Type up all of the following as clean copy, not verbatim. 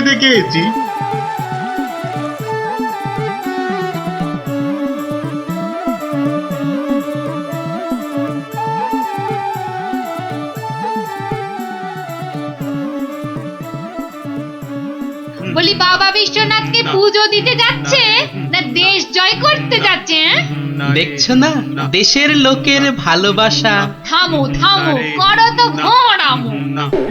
দেখে এসেছি। বলি বাবা বিশ্বনাথকে পুজো দিতে যাচ্ছে না দেশ জয় করতে যাচ্ছে? দেখছো না দেশের লোকের ভালোবাসা। থামো থামো, করো তো ঘোরামো।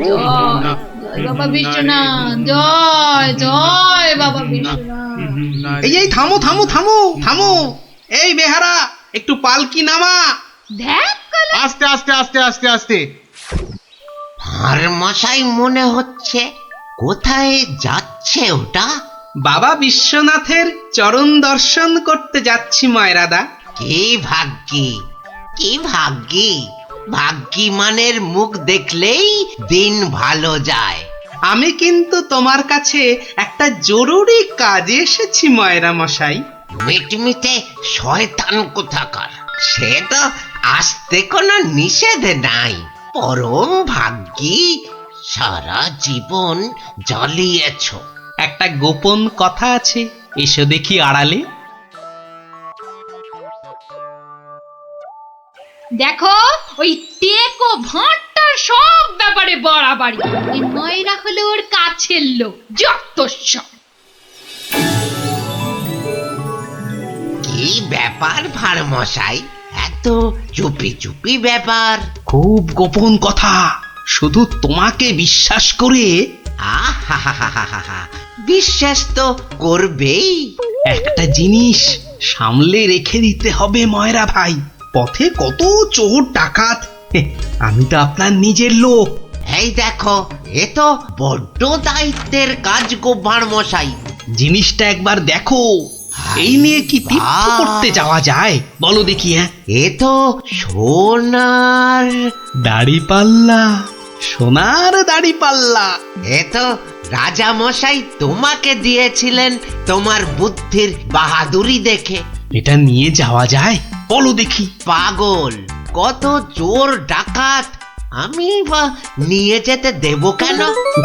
জয় জয় বাবা বিশ্বনাথ, জয় জয় বাবা বিশ্বনাথ। এই থামো থামো থামো থামো, এই বেহারা একটু পালকি নামা। দেখ আস্তে আস্তে আস্তে আস্তে আস্তে। আর মশাই মনে হচ্ছে, কোথায় যাচ্ছে ওটা? বাবা বিশ্বনাথের চরণ দর্শন করতে যাচ্ছি ময়রাদা। কি ভাগ্যি, কি ভাগ্যি! ভাগ্যি মানের মুখ দেখলেই দিন ভালো যায়। আমি কিন্তু তোমার কাছে একটা জরুরি কাজে এসেছি ময়রা মশাই। মিটমিটে শয়তান কোথাকার, সে তো আসতে কোনো নিষেধ নাই। পরম ভাগ্যি, সারা জীবন জ্বালিয়েছ। একটা গোপন কথা আছে, এসো দেখি আড়ালে। দেখো ওই টেকো ভাঁটটার সব ব্যাপারে বাড়াবাড়ি। এই ময়রা হলো ওর কাছের লোক, যত সব। কি ব্যাপার ভার মশাই, এত চুপি চুপি ব্যাপার? খুব গোপন কথা, শুধু তোমাকে বিশ্বাস করে। আহা, বিশ্বাস তো করবেই। একটা জিনিস সামলে রেখে দিতে হবে ময়রা ভাই, পথে কত চোর ডাকাত। আমি তো আপনার নিজের লোক। এই দেখো, এ তো বড্ড দায়িত্বের কাজ গো ভার মশাই। জিনিসটা একবার দেখো, এই নিয়ে কি তীর্থ করতে যাওয়া যায় বলো দেখি? এ তো সোনার দাড়ি পাল্লা, সোনার দাড়ি পাল্লা। এ তো রাজা মশাই তোমাকে দিয়েছিলেন তোমার বুদ্ধির বাহাদুরি দেখে। এটা নিয়ে যাওয়া যায় বলো দেখি? পাগল, কত চোর ডাকাত, আমি বা নিয়ে যেতে দেব কেন?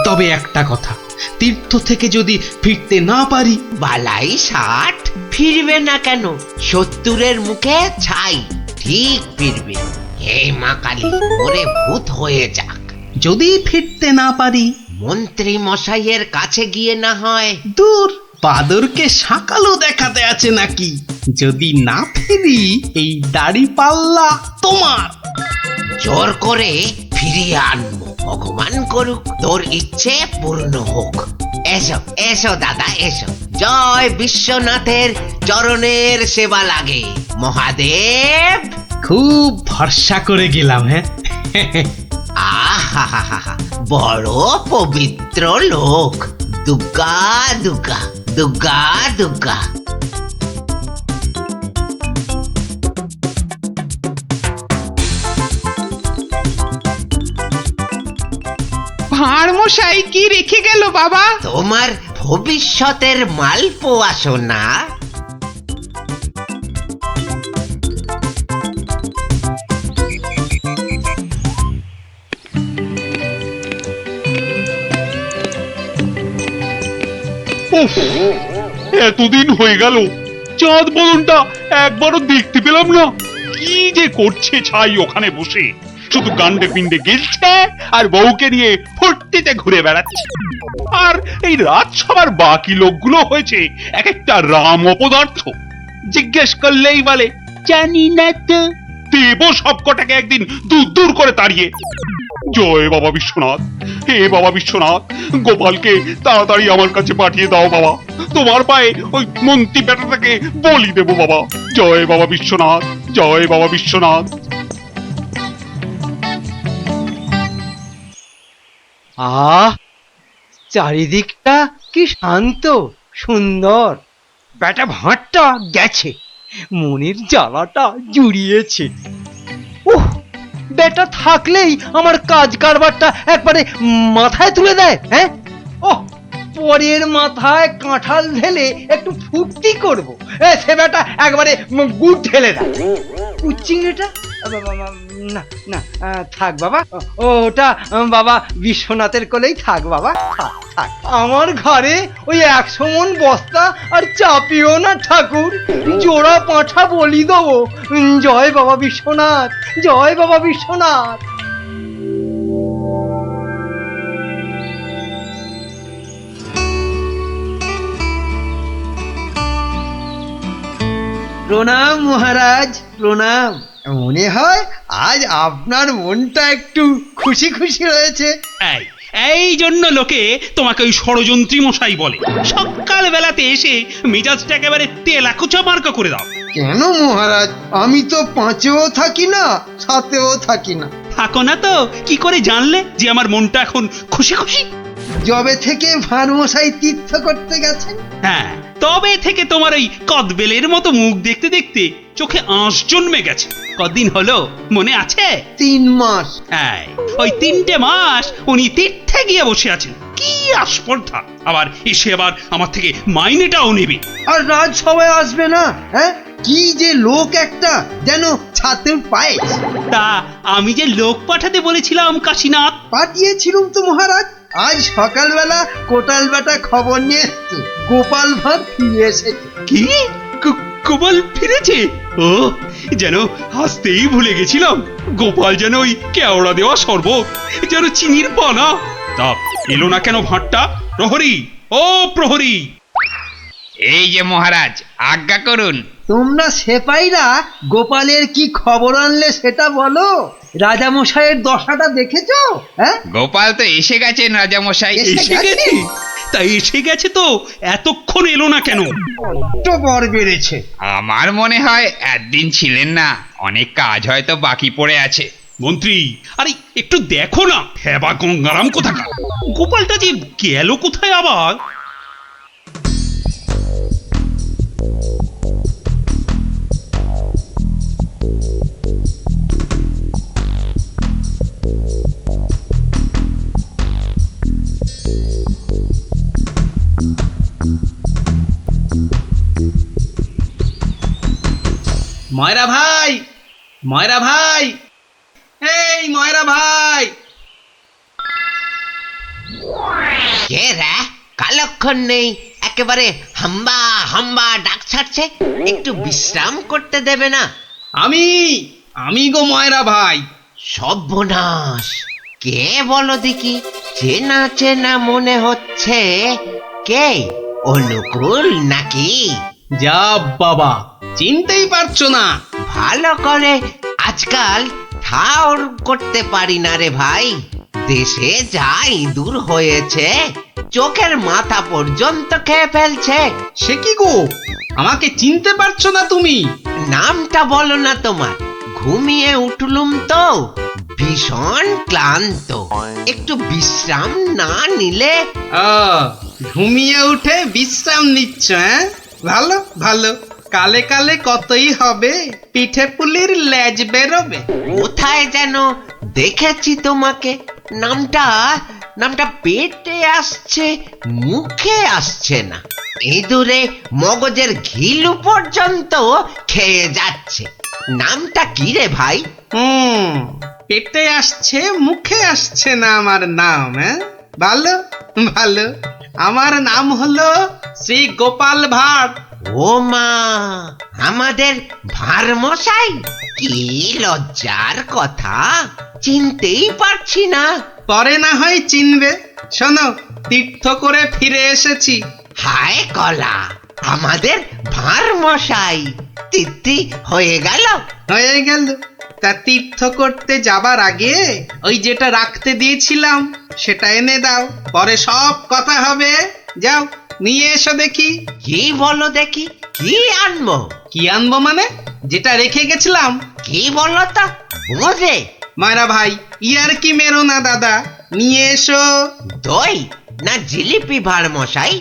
তবে একটা কথা, তীর্থ থেকে যদি ফিরতে না পারি? বালাই 60 ফিরবে না কেন? 70-এর মুখে ছাই, ঠিক ফিরবে। হে মা কালী, ওরে ভূত হয়ে যাক। যদি ফিরতে না পারি? মন্ত্রী মশাইয়ের কাছে গিয়ে না হয়। দূর, বাদরকে সাকালো দেখাতে আছে নাকি? যদি না ফিরি, এই দাড়ি পাল্লা তোমার। জোর করে ফিরিয়ে আনবো, ভগবান করুক তোর ইচ্ছে পূর্ণ হোক। এসো এসো দাদা, এসো। জয় বিশ্বনাথের চরণের সেবা লাগে মহাদেব। খুব ভরসা করে গেলাম। আহা, বড় পবিত্র লোক। দুর্গা দুর্গা দুর্গা দুর্গা। ভাঁড় মশাই কি রেখে গেল বাবা? তোমার ভবিষ্যতের মালপোয়া সোনা। এতদিন হয়ে গেল, চাঁদ বদনটা একবারও দেখতে পেলাম না। কি যে করছে ছাই ওখানে বসে, শুধু গান্ডে পিণ্ডে গেলছে আর বউকে নিয়ে ফুর্তিতে ঘুরে বেড়াচ্ছে। আর এই রাজসভার বাকি লোকগুলো হয়েছে এক একটা রাম অপদার্থ। জিজ্ঞেস করলেই বলে জানি না তো। দেব সবকটাকে একদিন দূর দূর করে তাড়িয়ে। জয় বাবা বিশ্বনাথ, হে বাবা বিশ্বনাথ, গোপালকে তাড়াতাড়ি আমার কাছে পাঠিয়ে দাও বাবা। তোমার পায়ে ওই মন্ত্রী বেটাটাকে বলি দেবো বাবা। জয় বাবা বিশ্বনাথ, জয় বাবা বিশ্বনাথ। আহ, চারিদিকটা কি শান্ত সুন্দর। বেটা ভাঁড়টা গেছে, মনের জ্বালাটা জুড়িয়েছে। উহ, বেটা থাকলেই আমার কাজ কারবারটা একবারে মাথায় তুলে দেয়। হ্যাঁ, ওহ, পরের মাথায় কাঁঠাল ঢেলে একটু ফুর্তি করবো, সে বেটা একবারে গুড় ঢেলে দেয়। কুচিংড়িটা না না থাক বাবা, ওটা বাবা বিশ্বনাথের কোলেই থাক বাবা, থাক থাক। আমার ঘরে ওই 100 মণ বস্তা আর চাপিও না ঠাকুর, জোড়া পাঁঠা বলি দেবো। জয় বাবা বিশ্বনাথ, জয় বাবা বিশ্বনাথ। প্রণাম মহারাজ, প্রণাম। মনে হয় আজ আপনার মনটা একটু খুশি খুশি রয়েছে। এই জন্য লোকে তোমাকে ওই ষড়যন্ত্রী মশাই বলে। সকাল বেলাতে এসে মেজাজটা একেবারে তেলাকুচা মার্কা করে দাও। কেন মহারাজ, আমি তো 5এও থাকি না, 7এও থাকি না। থাকো না তো কি করে জানলে যে আমার মনটা এখন খুশি খুশি? যবে থেকে ভানুমশাই তীর্থ করতে গেছেন। হ্যাঁ, তবে থেকে তোমার ওই কদবেলের মতো মুখ দেখতে দেখতে চোখে আঁশ জন্মে গেছে। কদিন হলো মনে আছে? 3 মাস। হ্যাঁ, ওই 3টে মাস উনি তীর্থে গিয়ে বসে আছেন। কি আস্পর্ধা! আবার এসে আবার আমার থেকে মাইনেটাও নেবে। আর রাজসভায় আসবে না? হ্যাঁ, কি যে লোক একটা, যেন ছাতের পায়ে। তা আমি যে লোক পাঠাতে বলেছিলাম কাশীনাথ, পাঠিয়েছিলুম তো মহারাজ। আজ সকালবেলা কোটাল বেটা খবর নিয়ে এসছে, গোপাল ভাঁড় ফিরে এসেছে। কি গোপাল ফিরেছে? ও, যেন হাসতেই ভুলে গেছিলাম। গোপাল যেন ওই কেওড়া দেওয়া শরবত, যেন চিনির পানা। তা এলো না কেন ভাঁড়টা? প্রহরী, ও প্রহরী! এই যে মহারাজ, আজ্ঞা করুন। তোমরা সেপাইরা গোপালের কি খবর আনলে সেটা বলো। রাজামশাইয়ের দশাটা দেখেছো? হ্যাঁ, গোপাল তো এসে গেছেন রাজামশাই। এসে গেছে? তাই এসে গেছে তো এতক্ষণ এলো না কেন? তো বর বেড়েছে। আমার মনে হয় একদিন ছিলেন না, অনেক কাজ হয়তো বাকি পড়ে আছে। মন্ত্রী, আরে একটু দেখো না, হেবা গঙ্গারাম কোথাকার! গোপালটা যে গেল কোথায় আবার? ময়রা ভাই, ময়রা ভাই, এই ময়রা ভাই। কে রে? কালক্ষণ নেই, একেবারে হাম্বা হাম্বা ডাক ছাড়ছে। একটু বিশ্রাম করতে দেবে না? আমি গো ময়রা ভাই। সর্বনাশ! কে বলো দেখি? চেনা চেনা মনে হচ্ছে। কে? অনুকূল নাকি? যা বাবা, চিনতেই পারছো না? ভালো করে আজকাল ঠাউর করতে পারি না রে ভাই। দেশে যা ইঁদুর হয়েছে, চোখের মাথা পর্যন্ত খেয়ে ফেলছে। সে কি গো, আমাকে চিনতে পারছো না তুমি? নামটা বলো না তোমার। ঘুমিয়ে উঠলুম তো, ভীষণ ক্লান্ত। একটু বিশ্রাম না নিলে। ঘুমিয়ে উঠে বিশ্রাম নিচ্ছ? হ্যাঁ, ভালো ভালো। কালে কালে কতই হবে, পিঠে পুলির লেজ বেরোবে। কোথায় যেন দেখেছি তোমাকে। নামটা পেটে আসছে, মুখে আসছে না। ইঁদুরে মগজের ঘিলু পর্যন্ত খেয়ে যাচ্ছে। নামটা কি রে ভাই? পেটে আসছে, মুখে আসছে না আমার নাম। হ্যাঁ, ভালো ভালো। আমার নাম হলো শ্রী গোপাল ভাঁড়। ও মা, আমাদের ভাঁড় মশাই! কি লজ্জার কথা, চিনতেই পারছি না। পরে না হয় চিনবে। শোনো, তীর্থ করে ফিরে এসেছি। হায় কলা, আমাদের ভাঁড় মশাই তিথি হয়ে গেল। হয়ে গেল। তা তীর্থ করতে যাবার আগে ওই যেটা রাখতে দিয়েছিলাম সেটা এনে দাও, পরে সব কথা হবে। যাও, নিয়ে এসো দেখি। কি বলো দেখি, কি আনবো? কি আনবো মানে? যেটা রেখে গেছিলাম। কি বলো তো, বোঝে? ময়রা ভাই, ইয়ার কি মেরো না দাদা, নিয়ে এসো। দই না জিলিপি ভাঁড় মশাই?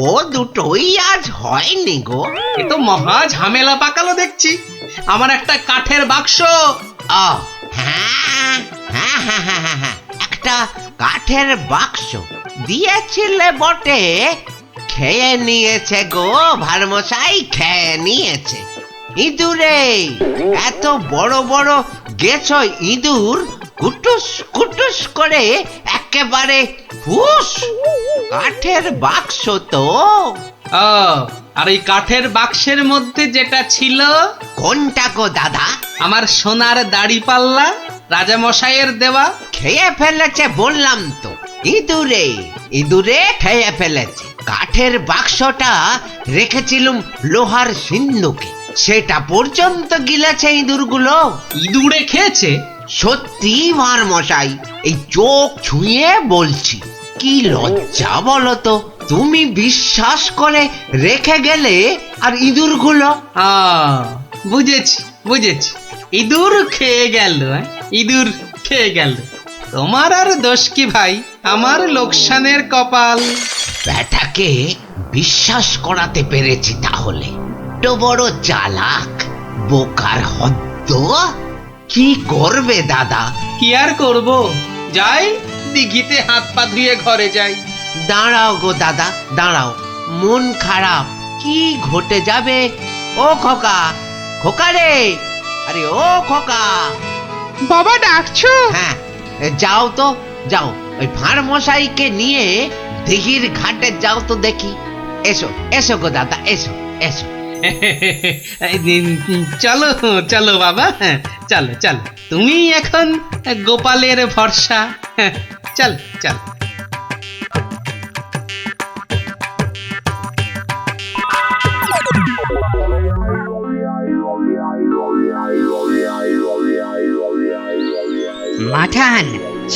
ও দুটোই আজ হয়নি গো। এ তো মহা ঝামেলা পাকালো দেখছি। আমার একটা কাঠের বাক্স। ও হ্যাঁ হ্যাঁ হ্যাঁ হ্যাঁ হ্যাঁ হ্যাঁ, একটা কাঠের বাক্স দিয়েছিলে বটে। খেয়ে নিয়েছে গো ভাঁড় মশাই, খেয়ে নিয়েছে। ইঁদুরে এত বড় বড় গেছো ইঁদুর কুটুস কুটুস করে একেবারে হুস। কাঠের বাক্স তো। ও, আর ওই কাঠের বাক্সের মধ্যে যেটা ছিল কোনটা গো দাদা? আমার সোনার দাড়ি পাল্লা, রাজা মশাইয়ের দেওয়া। খেয়ে ফেলেছে বললাম তো, ইঁদুরে ইঁদুরে খেয়ে ফেলেছে। কাঠের বাক্সটা রেখেছিলুম লোহার সিন্ধুকে, সেটা পর্যন্ত গিলেছে ইঁদুরগুলো। ইঁদুরে খেয়েছে? সত্যি মার মশাই, এই চোখ ছুঁয়ে বলছি। কি লজ্জা বলো তো, তুমি বিশ্বাস করে রেখে গেলে আর ইঁদুরগুলো। বুঝেছি বুঝেছি, ইঁদুর খেয়ে গেল। ইঁদুর খেয়ে গেল। তোমার আর দোষ কি ভাই, আমার লোকসানের কপাল। ব্যাটাকে বিশ্বাস করাতে পেরেছি তাহলে। তো বড় চালাক, বোকার হদ্দ। কি করবে দাদা? কি আর করব, যাই দিঘিতে হাত পা ধুয়ে ঘরে যাই। দাঁড়াও গো দাদা, দাঁড়াও। মন খারাপ, কি ঘটে যাবে? ও খোকা, খোকা রে, আরে ও খোকা। বাবা ডাকছো? হ্যাঁ, যাও তো যাও, ওই ভাঁড় মশাইকে নিয়ে দিঘির ঘাটে যাও তো দেখি। এসো এসো গো দাদা, এসো এসো। চলো চলো বাবা, চলো চলো। তুমি এখন গোপালের ভরসা। চল চল। মাঠান,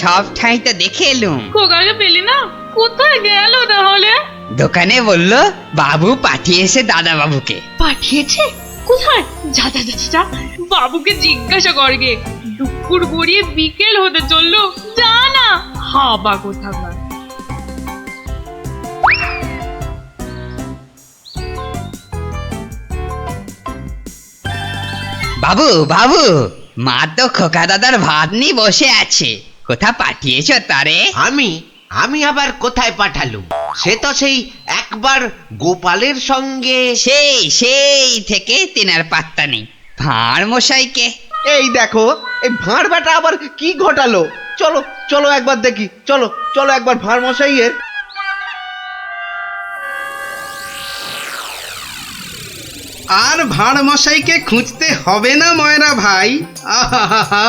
সব ঠাই তো দেখে এলুম। খোকাকে পেলি না? কোথায় গেল তাহলে? দোকানে বললো বাবু পাঠিয়েছে দাদা বাবুকে। পাঠিয়েছে? কোথায়? যা যা যা যা, বাবুকে জিজ্ঞাসা করগে। দুপুর গড়িয়ে বিকেল হতে চললো, যা না। হাবা কোথাকার। বাবু বাবু, মা তো খোকা দাদার ভাত নিয়ে বসে আছে। কোথা পাঠিয়েছ তারে? আমি আমি আবার কোথায় পাঠালুম? সে তো সেই একবার গোপালের সঙ্গে। সেই থেকে তেনার পাত্তা নেই। ভাঁড় মশাইকে। এই দেখো, এই ভাঁড় বেটা আবার কি ঘটালো। চলো চলো একবার দেখি, চলো চলো একবার ভাঁড় মশাইয়ের। আর ভাঁড় মশাইকে খুঁজতে হবে না ময়রা ভাই। আহা,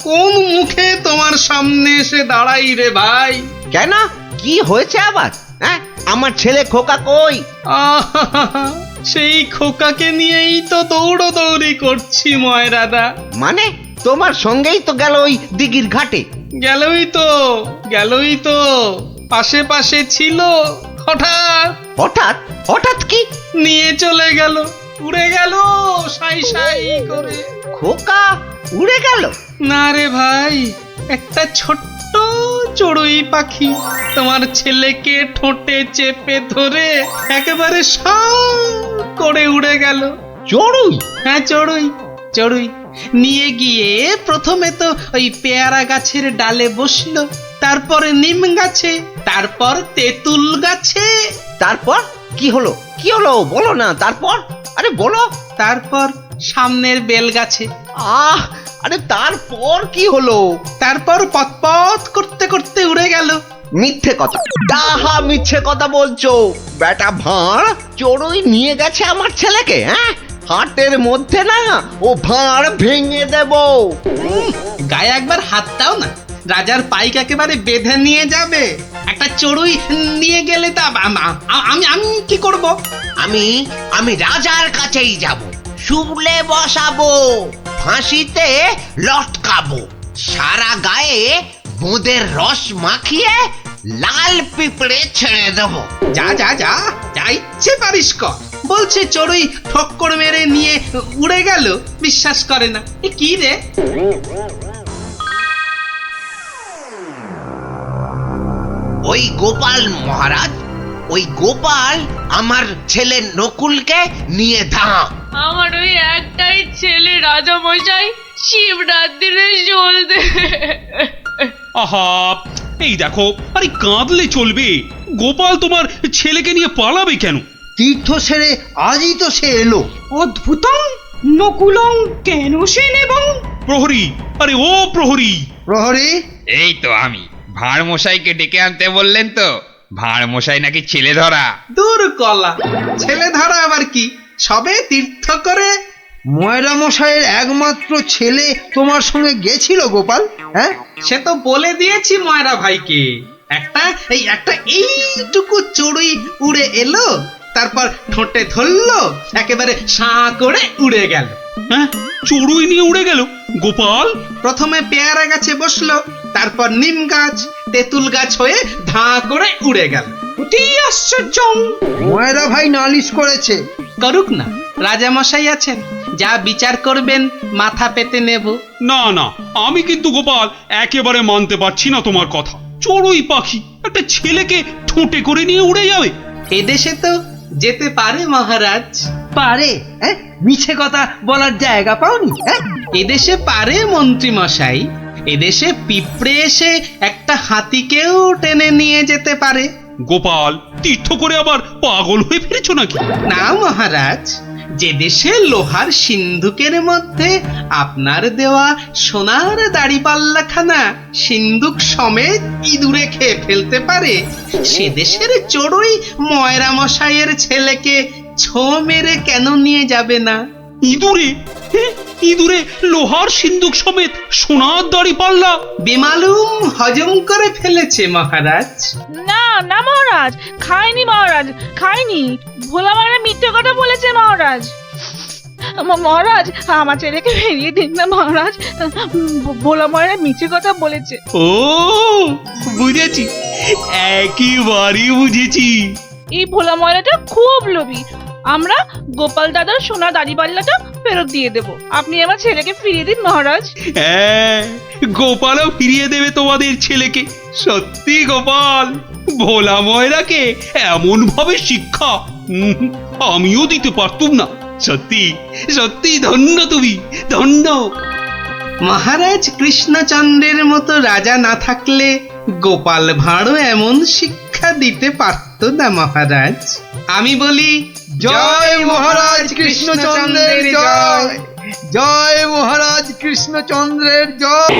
কোন মুখে তোমার সামনে এসে দাঁড়াই রে ভাই। কেন, কি হয়েছে আবার? হ্যাঁ, আমার ছেলে খোকা কই? আহা, সেই খোকাকে নিয়েই তো দৌড়দৌড়ি করছি ময়রাদা। মানে তোমার সঙ্গেই তো গেল ওই দিঘির ঘাটে? গেলই তো পাশে পাশে ছিল, হঠাৎ হঠাৎ হঠাৎ কি? নিয়ে চলে গেল, উড়ে গেল সাই সাই করে। খোকা উড়ে গেল? না রে ভাই, একটা ছোট্ট চড়ুই পাখি তোমার ছেলেকে ঠোঁটে চেপে ধরে একেবারে সাঁ করে উড়ে গেল। চড়ুই? হ্যাঁ, চড়ুই নিয়ে গিয়ে প্রথমে তো ওই পেয়ারা গাছের ডালে বসলো, তারপরে নিম গাছে, তারপর তেঁতুল গাছে। তারপর কি হলো? কি হলো বলো না। তারপর, আরে বলো। তারপর সামনের বেল গাছে। আরে তারপর কি হলো? তারপর পথ করতে করতে উড়ে গেল। মিথ্যে কথা, ডাহা মিথ্যে কথা বলছো। বেটা ভাঁড় চড়ুই নিয়ে গেছে আমার ছেলেকে। হ্যাঁ, হাটের মধ্যে না ও ভাঁড় ভেঙে দেব। গায়ে একবার হাত দাও না, রাজার পাইক একেবারে বেঁধে নিয়ে যাবে। একটা চড়ুই নিয়ে গেলে তা আমি কি করব? আমি রাজার কাছেই যাব, শুলে বসাবো, ফাঁসিতে লটকাবো, সারা গায়ে বোঁদের রস মাখিয়ে লাল পিঁপড়ে ছেড়ে দেবো। যা যা যা, যা ইচ্ছে পারিস কর। বলছে চড়ুই ঠক্কর মেরে নিয়ে উড়ে গেল, বিশ্বাস করে না। এ কি রে? ওই গোপাল মহারাজ, ওই গোপাল আমার ছেলে নকুলকে নিয়ে ধাম। আমার ওই একটাই ছেলে রাজা মশাই, শিবরাত্রিরে চলতে। আহা, এই দেখো, আরে কাঁদলে চলবে? গোপাল তোমার ছেলেকে নিয়ে পালাবে কেন? তীর্থ সেরে আজই তো সে এলো। অদ্ভুতম। নকুলং কেন সেন এবং প্রহরী, আরে ও প্রহরী! প্রহরী, এই তো আমি। ভাঁড় মশাইকে ডেকে আনতে বললেন তো? ভাঁড় মশাই নাকি ছেলে ধরা। দূর কলা, ছেলে ধরা আবার কি, সবে তীর্থ করে। ময়রা মশাইয়ের একমাত্র ছেলে তোমার সঙ্গে গেছিল গোপাল, হ্যাঁ? সে তো বলে দিয়েছি ময়রা ভাইকে। একটা এইটুকু চড়ুই উড়ে এলো, তারপর ঠোঁটে ধরলো, একেবারে সাঁ করে উড়ে গেল। হ্যাঁ, চড়ুই নিয়ে উড়ে গেল গোপাল? প্রথমে পেয়ারা গাছে বসলো, তারপর নিম গাছ, তেঁতুল গাছ হয়ে ধাঁ করে উড়ে গেল। অতি আশ্চর্য। ময়রা ভাই নালিশ করেছে। করুক না, রাজামশাই আছেন, যা বিচার করবেন মাথা পেতে নেব। না না, আমি কিন্তু গোপাল একেবারে মানতে পারছি না তোমার কথা। চড়ুই পাখি একটা ছেলেকে ঠোঁটে করে নিয়ে উড়ে যাবে? এদেশে তো যেতে পারে মহারাজ। পারে? হ্যাঁ, মিছে কথা বলার জায়গা পাওনি? হ্যাঁ, এদেশে পারে মন্ত্রী মশাই। এদেশে পিঁপড়ে এসে একটা হাতিকেও টেনে নিয়ে যেতে পারে। গোপাল, তীর্থ করে আবার পাগল হয়ে ফিরেছ নাকি? না মহারাজ, যে দেশে লোহার সিন্ধুকের মধ্যে আপনার দেওয়া সোনার দাড়িপাল্লাখানা সিন্ধুক সমেত ইঁদুরে খেয়ে ফেলতে পারে, সে দেশের চড়ুই ময়রা মশাইয়ের ছেলেকে ছো মেরে কেন নিয়ে যাবে না? ইঁদুরে? ইঁদুরে লোহার সিন্ধুক সমেত সোনার দাড়ি পাল্লা? বেমালুম হজম করে ফেলেছে মহারাজ। না না মহারাজ, খাইনি মহারাজ, খাইনি। ভোলা মায়ের মিথ্যে কথা বলেছে মহারাজ। মহারাজ, আমার ছেলেকে ফিরিয়ে দিন না মহারাজ। ভোলা মায়ের মিথ্যে কথা বলেছে। ও, বুঝেছি, একেবারে বুঝেছি। এই ভোলা ময়লাটা খুব লোভী। আমরা গোপাল দাদার সোনা দাড়িপাল্লাটা ফেরত দিয়ে দেব। আপনি আমার ছেলেকে ফিরিয়ে দিন মহারাজ। হ্যাঁ, গোপালও ফিরিয়ে দেবে তোমাদের ছেলেকে। সত্যি গোপাল, ভোলা ময়রাকে এমন ভাবে শিক্ষা আমিও দিতে পারতুম না। সত্যি সত্যি ধন্য তুমি, ধন্য। মহারাজ কৃষ্ণচন্দ্রের মতো রাজা না থাকলে গোপাল ভাঁড়ও এমন শিক্ষা দিতে পারত না মহারাজ। আমি বলি জয় মহারাজ কৃষ্ণচন্দ্রের জয়, জয় মহারাজ কৃষ্ণচন্দ্রের জয়।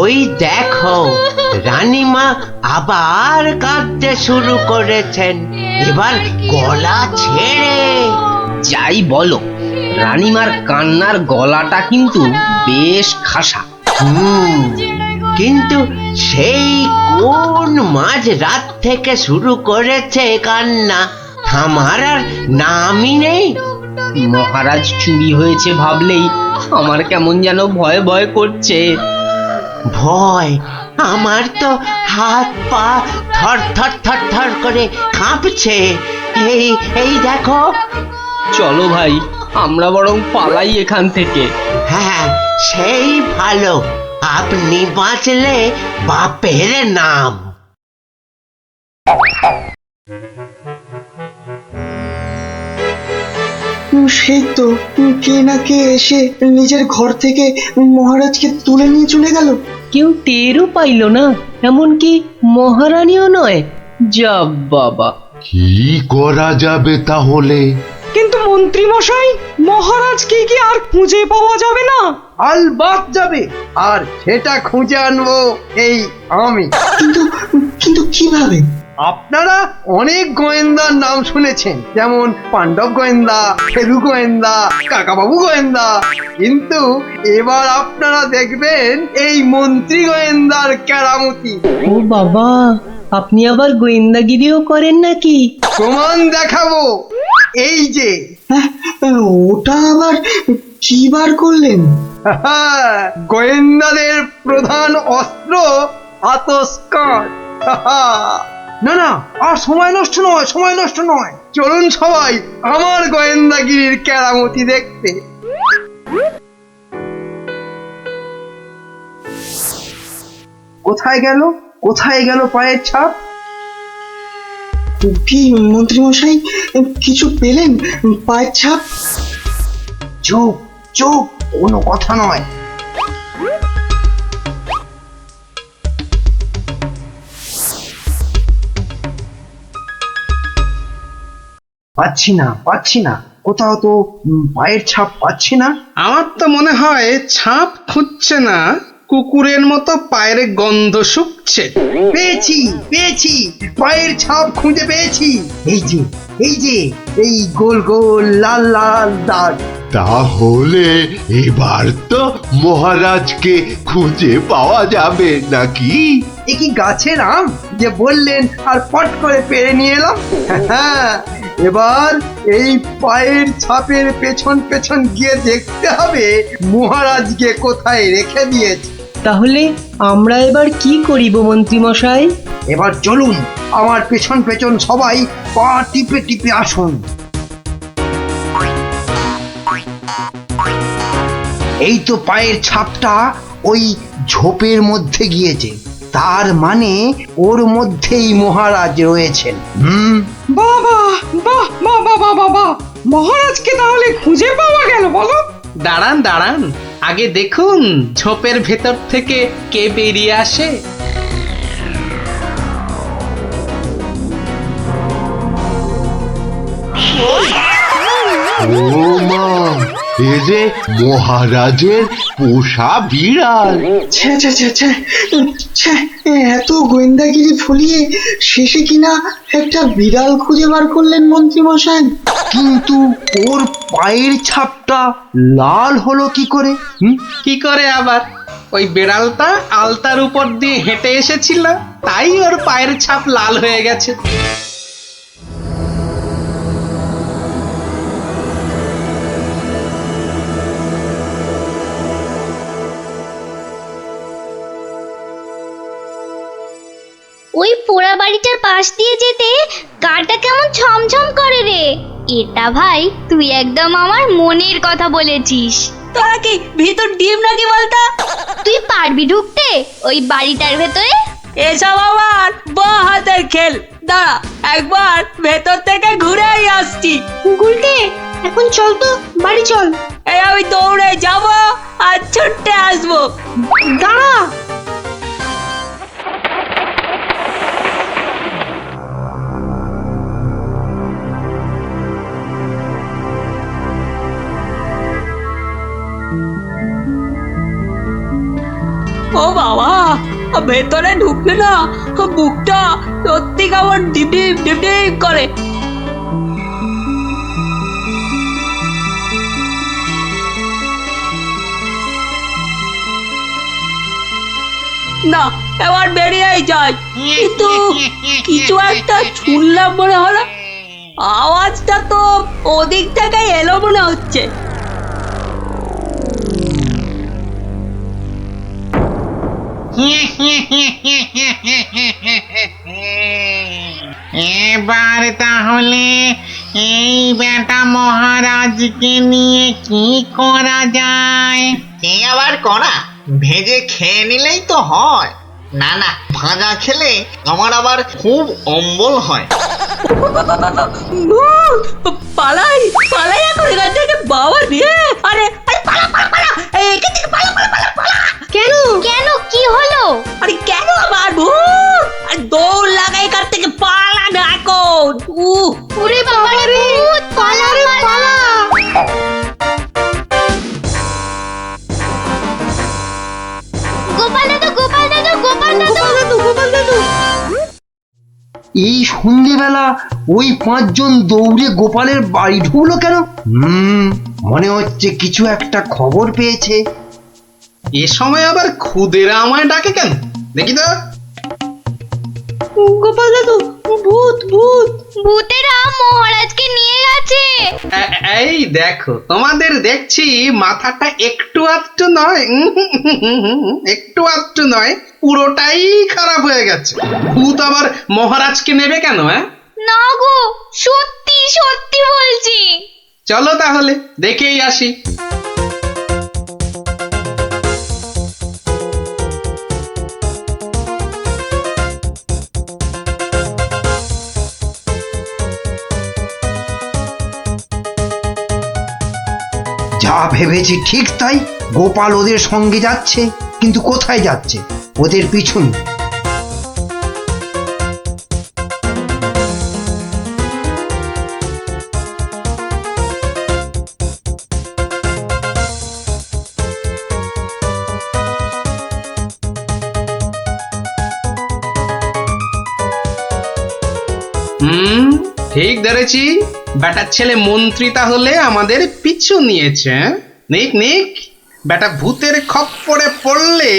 ওই দেখো, রানীমা আবার কাঁদতে শুরু করেছেন, এবার গলা ছেড়ে। যাই বলো, রানীমার কান্নার গলাটা কিন্তু বেশ খাসা। কিন্তু সেই কোন মাঝ রাত থেকে শুরু করেছে কান্না, থামার আর নামই নেই। মহারাজ চুরি হয়েছে ভাবলেই আমার কেমন যেন ভয় ভয় করছে। ভয়? আমার তো হাত পা থর থর থর থর করে কাঁপছে। এই এই দেখো। চলো ভাই, আমরা বরং পালাই এখান থেকে। হ্যাঁ, সেই ভালো, আপনি বাঁচলে বাপের নাম। সেই তো কে না কে এসে নিজের ঘর থেকে মহারাজকে তুলে নিয়ে চলে গেল। কেউ টেরও পাইল না, এমনকি মহারানীও নয়। যা বাবা, কি করা যাবে তাহলে? কিন্তু মন্ত্রী মশাই, মহারাজকে কি আর খুঁজে পাওয়া যাবে না? আলবাত যাবে, আর সেটা খুঁজে আনবো এই আমি। কিন্তু কিন্তু কিভাবে? আপনারা অনেক গোয়েন্দার নাম শুনেছেন, যেমন পাণ্ডব গোয়েন্দা, ফেলু গোয়েন্দা, কাকাবাবু গোয়েন্দা, কিন্তু এবার আপনারা দেখবেন এই মন্ত্রী গোয়েন্দার কেরামতি। ও বাবা, আপনি আবার গোয়েন্দাগিরিও করেন নাকি? প্রমাণ দেখাবো, এই যে। ওটা আবার কি বার করলেন? গোয়েন্দাদের প্রধান অস্ত্র আতসকাঁচ। না না, আর সময় নষ্ট নয়, সময় নষ্ট নয়, চলুন সবাই আমার গোয়েন্দাগিরির কেরামতি দেখতে। কোথায় গেল, কোথায় গেল পায়ের ছাপ? কি মন্ত্রী মশাই, কিছু পেলেন পায়ের ছাপ? চুপ চুপ, কোনো কথা নয়। পাচ্ছি না কোথাও তো পায়ের ছাপ পাচ্ছি না। আমার তো মনে হয় ছাপ খুঁজছে না, কুকুরের মতো পায়ের গন্ধ শুকছে। পেয়েছি পায়ের ছাপ খুঁজে পেয়েছি। এই যে এই গোল গোল লাল লাল দাগ। তাহলে এবার তো মহারাজকে খুঁজে পাওয়া যাবে নাকি? এ কি গাছের আম যে বললেন আর পট করে পেরে নিয়ে এলাম? এবার এই পায়ের ছাপের পেছন পেছন গিয়ে দেখতে হবে মহারাজকে কোথায় রেখে দিয়েছে। তাহলে আমরা এবার কি করিব মন্ত্রী মশাই? এবার চলুন আমার পেছন পেছন সবাই পা টিপে টিপে আসুন। এই তো পায়ের ছাপটা ওই ঝোপের মধ্যে গিয়েছে, তার মানে ওর মধ্যেই মহারাজ রয়েছেন। বাবা বাহ বাবা বাবা বাহ, মহারাজকে তাহলে খুঁজে পাওয়া গেল বলো? দাঁড়ান আগে দেখুন ঝোপের ভেতর থেকে কে বেরিয়ে আসে। ও মা, এ যে মহারাজের পোষা বিড়াল। ছ্যা ছ্যা ছ্যা ছ্যা ছ্যা, এত গোয়েন্দাগিরি ফলিয়ে শেষে কিনা একটা বিড়াল খুঁজে বার করলেন মন্ত্রী মশাই। কিন্তু ওর পায়ের ছাপটা লাল হলো কি করে? কি করে আবার? ওই বেড়ালটা আলতার উপর দিয়ে হেঁটে এসেছিল, তাই ওর পায়ের ছাপ লাল হয়ে গেছে। ওই পোড়া বাড়িটার পাশ দিয়ে যেতে গাটা কেমন ছমছম করে রে। এটা ভাই তুই একদম আমার মনের কথা বলেছিস। তোরা কি ভিতর ডিম নাকি বলতো? তুই পারবি ঢুকতে ওই বাড়িটার ভেতরে? এসব আমার বাঁ হাতের খেল, দাঁড়া একবার ভেতর থেকে ঘুরেই আসছি। গুলটে এখন চল তো বাড়ি চল। এই আমি দৌড়ে যাব আর ছুটে আসবো। দাঁড়া, ও বাবা, ভেতরে ঢুকলে না বুকটা সত্যি কেমন ডিপ ডিপ ডিপ ডিপ করে। না এবার বেরিয়েই যায়, কিন্তু কিছু একটা শুনলাম মনে হলো। আওয়াজটা তো ওদিক থেকে এলো মনে হচ্ছে। এবার তাহলে এই বেটা মহারাজকে নিয়ে কি করা যায়? কি আবার করা? ভেজে খেয়ে নিলেই তো হয়। না না, ভাজা খেলে আমার আবার খুব অম্বল হয়। পালাই পালাই এখন এখান থেকে, বাবা রে। আরে পালা পালা পালা, এখান থেকে পালা পালা পালা পালা। কেন কেন কি হলো? আরে কেন আবার ভূত? আর দৌড় লাগাই এখান থেকে, পালা না এখন। ওরে বাবা রে ভূত, পালা রে পালা। গোপাল দাদু গোপাল দাদু গোপাল দাদু গোপাল দাদু। এই সন্ধ্যেবেলা ওই পাঁচজন দৌড়ে গোপালের বাড়ি ঢুকলো কেন? মনে হচ্ছে কিছু একটা খবর পেয়েছে। এ সময় আবার খুদেরা আমায় ডাকে কেন দেখি তো। গোপাল দাদু, ভূত ভূত, ভূতেরা মহারাজকে নিয়ে গেছে। এই দেখো, তোমাদের দেখছি মাথাটা একটু আধটু নয়, একটু আধটু নয়, পুরোটাই খারাপ হয়ে গেছে। ভূত আবার মহারাজকে নেবে কেন? না গো, সত্যি সত্যি বলছি। চলো তাহলে দেখেই আসি। যা ভেবেছি ঠিক তাই, গোপাল ওদের সঙ্গে যাচ্ছে, কিন্তু কোথায় যাচ্ছে? ওদের পিছন। ঠিক ধরেছি। বেটার ছেলে মন্ত্রী তাহলে আমাদের পিছু নিয়েছে। নিক নিক, বেটা ভূতের খপ্পরে পড়লে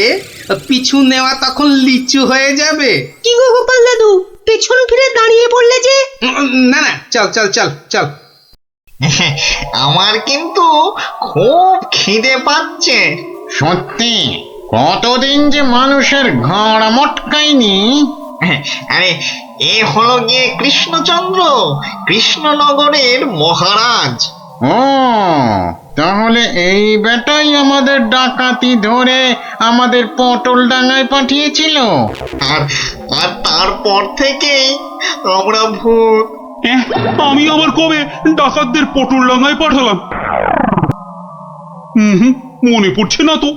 পিছু নেওয়া তখন লিচু হয়ে যাবে। কি গো গোপাল দাদু, পেছন ফিরে দাঁড়িয়ে পড়লে যে? না না, চল চল চল চল। আমার কিন্তু খুব খিদে পাচ্ছে। সত্যি কতদিন যে মানুষের ঘাড় মটকায়নি। আরে এ হলো গিয়ে কৃষ্ণচন্দ্র, কৃষ্ণনগরের মহারাজ। ও তাহলে এই বেটাই আমাদের ডাকাতি ধরে আমাদের পটল ডাঙায় পাঠিয়েছিল। আর আর তারপর থেকেই আমরা ভূত। আমি আবার কবে ডাকাতদের পটল ডাঙায় পাঠালাম? মনে পড়ছে না তো।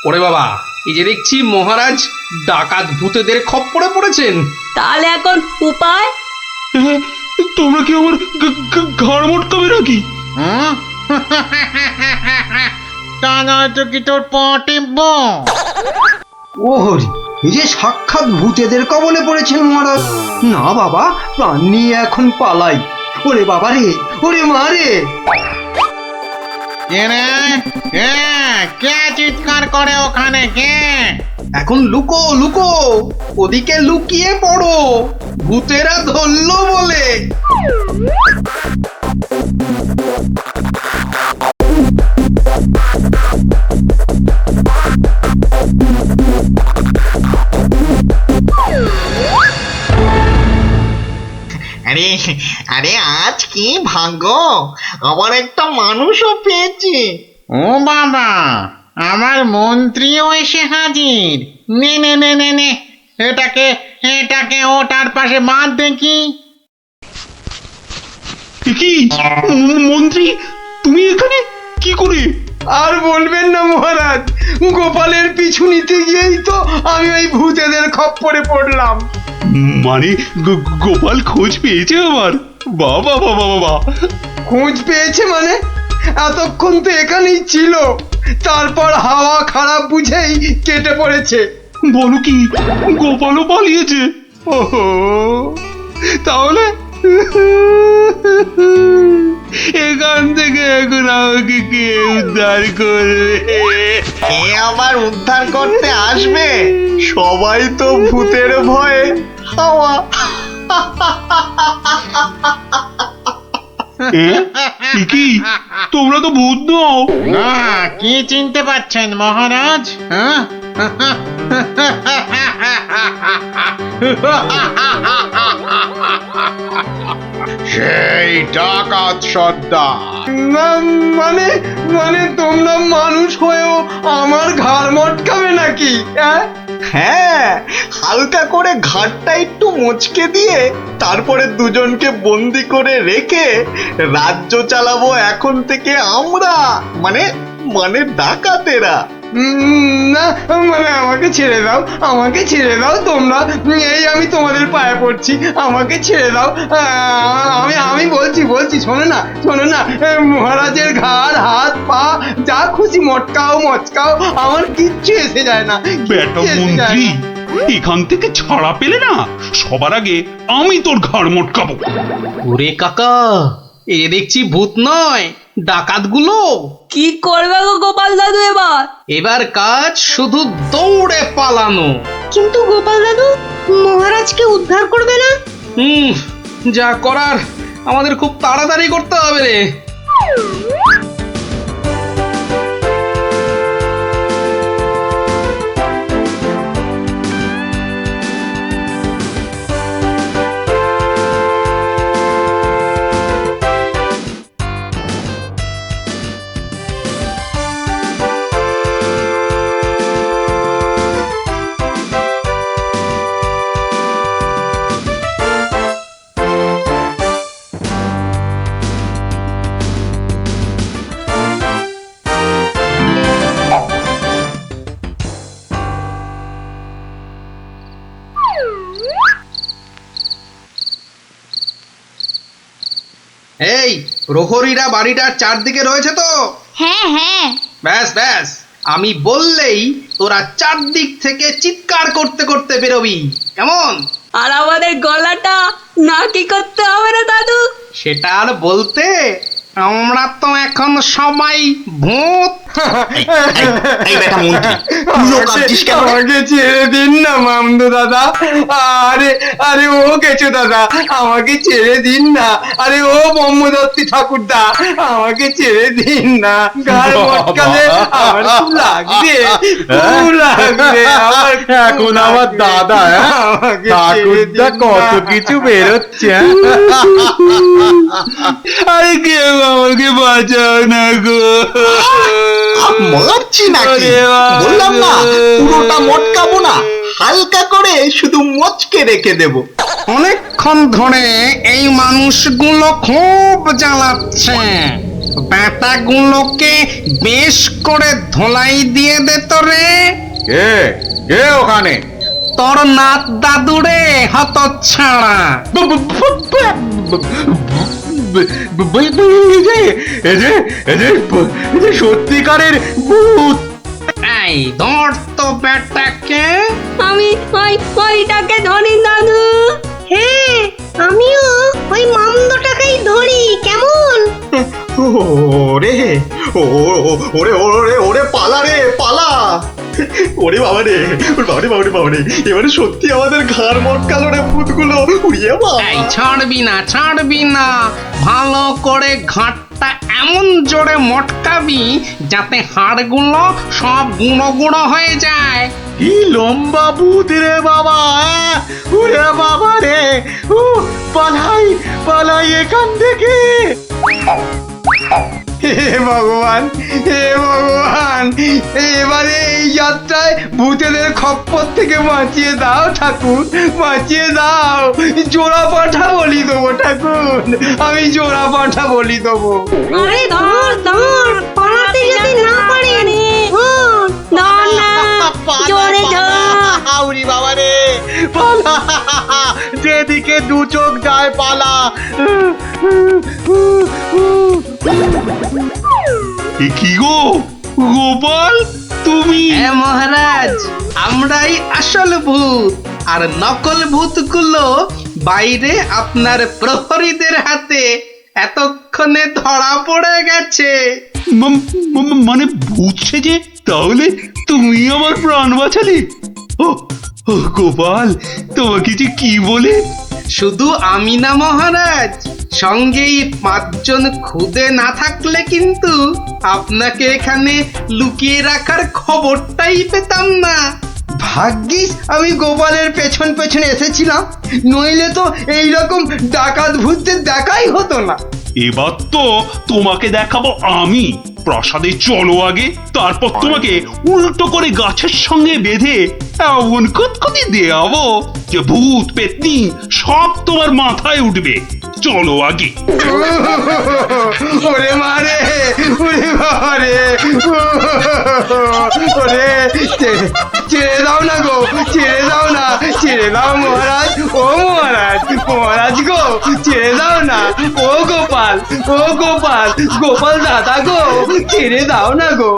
ওরে বাবা, এই যে দেখছি মহারাজ ডাকাত ভূতেদের খপ্পরে পড়েছেন। তাহলে এখন উপায়? তোমরা কি আমার ঘাড় মটকাবে নাকি? তা নয়তো কি তোর পা টিপব? ও হরি, এই যে সাক্ষাৎ ভূতেদের কবলে পড়েছেন মহারাজ। না বাবা, প্রাণ নিয়ে এখন পালাই। ওরে বাবা রে, ওরে মা রে। কে চিৎকার করে ওখানে? কে? এখন লুকো লুকো, ওদিকে লুকিয়ে পড়ো, ভূতেরা ধরলো বলে। আরে আরে আজ কি ভাগ্য, আবার একটা মানুষও পেয়েছি। ও বাবা, আমার মন্ত্রীও এসে হাজির। নে নে নে নে নে, এটাকে এটাকে ওটার পাশে বাঁধ দেখি। কি মন্ত্রী, তুমি এখানে কি করে? আর বলবেন না মহারাজ, গোপালের পিছু নিতে গিয়েই তো আমি ওই ভূতেদের খপ্পরে পড়লাম। মানে গোপাল খোঁজ পেয়েছে আমার? বাবা বাবা বাবা, খোঁজ পেয়েছে মানে? এতক্ষণ তো এখানেই ছিল, তারপর হাওয়া খারাপ বুঝেই কেটে পড়েছে। বলো কি, গোপালও পালিয়েছে? ওহো, তাহলে এখান থেকে এখন আমাকে কে উদ্ধার করবে? কে আবার উদ্ধার করতে আসবে? সবাই তো ভূতের ভয়ে হাওয়া। কি তোমরা তো ভূত নও? না, কি চিনতে পারছেন মহারাজ? হ্যাঁ, সেই ডাকাত সর্দার। মানে মানে তোমরা মানুষ হয়েও আমার ঘাড় মটকাবে নাকি? হ্যাঁ, হালকা করে ঘাটটা একটু মুচকে দিয়ে তারপরে দুজনকে বন্দি করে রেখে রাজ্য চালাবো এখন থেকে আমরা, মানে মানে ডাকাতেরা। না মানে আমাকে ছেড়ে দাও, আমাকে ছেড়ে দাও তোমরা। এই আমি তোমাদের পায়ে পড়ছি, আমাকে ছেড়ে দাও। আমি বলছি শোনো না, শোনো না, মহারাজের ঘাড় হাত পা যা খুশি মটকাও মচকাও, আমার কিচ্ছু এসে যায় না। বেটা মন্ত্রী, এখান থেকে ছাড়া পেলে না, সবার আগে আমি তোর ঘাড় মটকাবো। ওরে কাকা, এ দেখছি ভূত নয়, ডাকাতগুলো। কি করবে গো গোপাল দাদু এবার? এবার কাজ শুধু দৌড়ে পালানো। কিন্তু গোপাল দাদু, মহারাজকে উদ্ধার করবে না? যা করার আমাদের খুব তাড়াতাড়ি করতে হবে রে। এই প্রহরীরা বাড়িটার চারদিকে রয়েছে তো? হ্যাঁ হ্যাঁ। ব্যাস ব্যাস, আমি বললেই তোরা চারদিক থেকে চিৎকার করতে করতে বেরোবি, কেমন? আর আমাদের গলাটা না কি করতে হবে রে দাদু? সেটা আর বলতে, আমরা তো এখন সবাই ভূত। আমাকে ছেড়ে দিন না মামদু দাদা। আরে আরে ও কেচো দাদা, আমাকে ছেড়ে দিন না। আরে ও ব্রহ্মদত্তি ঠাকুরদা, আমাকে ছেড়ে দিন না। গাল মটকালে আমার খুব লাগবে, খুব লাগবে আমার। এখন আমার দাদা ঠাকুরদা কত কিছু বেরোচ্ছে। আরে কেউ আমাকে বাঁচাও না গো। মারছি নাকি? বললাম না পুরোটা মটকাবো না, হালকা করে শুধু মচকে রেখে দেব। অনেকক্ষণ ধরে এই মানুষগুলো খুব জ্বালাচ্ছে। ব্যাটাগুলোকে বেশ করে ধোলাই দিয়ে দে তো রে। কে কে ওখানে? তোর নাত দাদুরে হতচ্ছাড়া। সত্যিকারের ভূত। এই ধর তো ব্যাটাকে। আমি ওইটাকে ধরি দাদু। হ্যাঁ, আমিও ওই মামদটাকেই ধরি। কেমন? ওরে ওরে ওরে ওরে পালা রে পালা। ওরে বাবা রে, বাবারে বাবারে বাবারে, এবারে সত্যি আমাদের ঘাড় মটকালো রে ভূতগুলো। উড়িয়ে এই ছাড়বি না, ছাড়বি না। ভালো করে ঘাটটা এমন জোরে মটকাবি যাতে হাড়গুলো সব গুঁড়ো গুঁড়ো হয়ে যায়। কি লম্বা ভূত রে বাবা! ওরে বাবা রে, পালাই পালাই এখান থেকে। হে ভগবান, হে ভগবান, এবারে এই যাত্রায় ভূতেদের খপ্পর থেকে বাঁচিয়ে দাও ঠাকুর, বাঁচিয়ে দাও। জোড়া পাঠা বলি দেবো ঠাকুর, আমি জোড়া পাঠা বলি দেবো। আরে ধর ধর, পালাতে যদি না পারে ধর না, জোরে ধর। উরি বাবা রে, পালা, যেদিকে দু চোখ যায় পালা। কি গো গোপাল, তুমি? হ্যাঁ মহারাজ, আমরাই আসল ভূত, আর নকল ভূতগুলো বাইরে আপনার প্রহরীদের হাতে এতক্ষণে ধরা পড়ে গেছে। মানে ভূত সেজে তাহলে তুমি আমার প্রাণ বাঁচালে? ও গোপাল, তোমাকে যে কি বলে। শুধু আমি না মহারাজ, সঙ্গেই 5 জন খুদে না থাকলে কিন্তু আপনাকে এখানে লুকিয়ে রাখার খবরটাই পেতাম না। ভাগ্যিস আমি গোপালের পেছন পেছন এসেছিলাম, নইলে তো এইরকম ডাকাত ভূতদের দেখাই হতো না। এবার তো তোমাকে দেখাবো আমি। প্রাসাদে চলো আগে, তারপর তোমাকে উল্টো করে গাছের সঙ্গে বেঁধে এমন কুতকুতি দেয়াবো যে ভূত পেতনি সব তোমার মাথায় উঠবে। চলো আগে। ওরে মারে, ওরে বাবারে, ওরে ছেড়ে দাও না গো, ছেড়ে দাও না, ছেড়ে দাও মহারাজ, ও মহারাজ, মহারাজ গো, ছেড়ে দাও না। ও গোপাল, ও গোপাল, গোপাল দাদা গো, ছেড়ে দাও না গো।